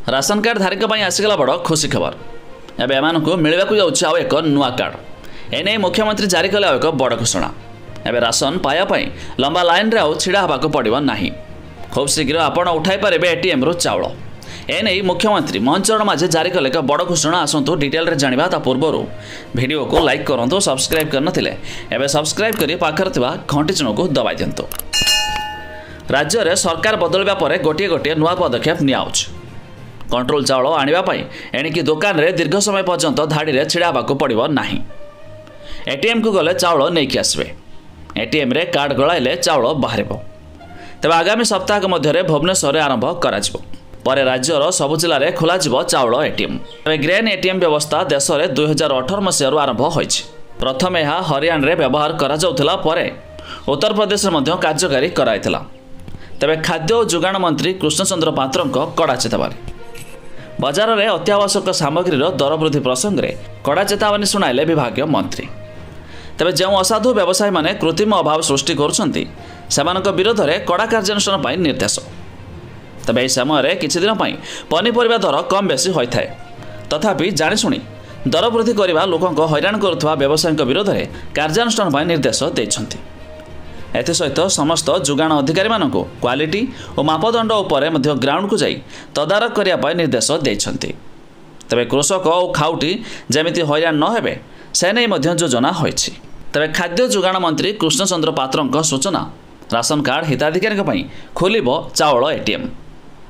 Ration card धारक आसीगला बड़ खुशी खबर। एवं एम मिलवाक जाऊँ एक नुआ कार्ड। एने मुख्यमंत्री जारी कले एक बड़ घोषणा। एवं राशन पाइबापी लंबा लाइन रे छिड़ा हाँक पड़ो ना। खूब शीघ्र आपण उठाई पारे एटीएम रु चाउल। एने मुख्यमंत्री मंचरण माझे जारी कले एक बड़ घोषणा। आसतु डिटेल जाना ता पूर्व वीडियो को लाइक करूँ, सब्सक्राइब करते सब्सक्राइब कर पाखर घंटी चिन्ह को दबाई दिंतु। राज्य में सरकार बदलवा पर गोटे गोटे नुआ पदक्षेप नियाउछ। कंट्रोल चाउल आनिबापई एणिकी दुकान रे दीर्घ समय पर्यंत धाड़ी रे छिड़ा हाँक पड़ो ना। एटीएम को गले चाउल नहीं आसबे। एटीएम रे कार्ड गलाइले चाउल बाहर। तेज आगामी सप्ताह मध्य भुवनेश्वर आरंभ कर राज्यर सबु जिले में खोल चाउल एटीएम। तेज ग्रेन एटीएम व्यवस्था देश में 2018 मसीह आरंभ होइछि। प्रथम यह हरियाणा रे व्यवहार करा जाउथला परे उत्तर प्रदेश में कार्यकारी कराइथिला। तेबे खाद्य और जोगाण मंत्री कृष्णचंद्र पात्र कड़ा चेतावनी। बजार में अत्यावश्यक सामग्री दर वृद्धि प्रसंग में कड़ा चेतावनी शुणाइले विभाग मंत्री। तेबे जो असाधु व्यवसायी माने कृत्रिम अभाव सृष्टि कर विरोध में कड़ा कार्यानुष्ठान पर निर्देश। तेबे यह समय किछि दिन पनीपरिया दर कम बेसी होता है। तथापि जाणीशुणी दर वृद्धि करने लोकों हैरान करुवा व्यवसायी विरोध में कार्यानुष्ठान पर निर्देश देइछन्ति। एसहित समस्त जोगाण अधिकारी मानक क्वालिटी और मापदंड उपर ग्राउंड को जाई तदारख करने निर्देश देइछन्ति। तेबे कृषक और खाउटी जमिति हैरान न हेबे से नहीं योजना होइछि। तेबे खाद्य जोगाण मंत्री कृष्णचंद्र पात्र सूचना। राशन कार्ड हिताधिकारी खोलिब चाउल एटीएम।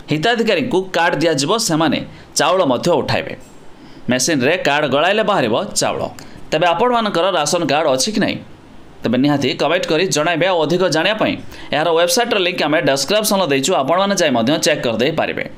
हिताधिकारी को कार्ड दिज्व से चाउल उठाइबे। मेसीन रे कार्ड गलाइले बाहर चाउल। तेबे आपण मानकर राशन कार्ड अछि कि नहीं तेबे निहाती कमेंट करी जणाइबे। अधिक जानिया पई यार वेबसाइट लिंक आमे डिस्क्रिप्शन देइछु, आपण माने जाय चेक कर दे पारिबे।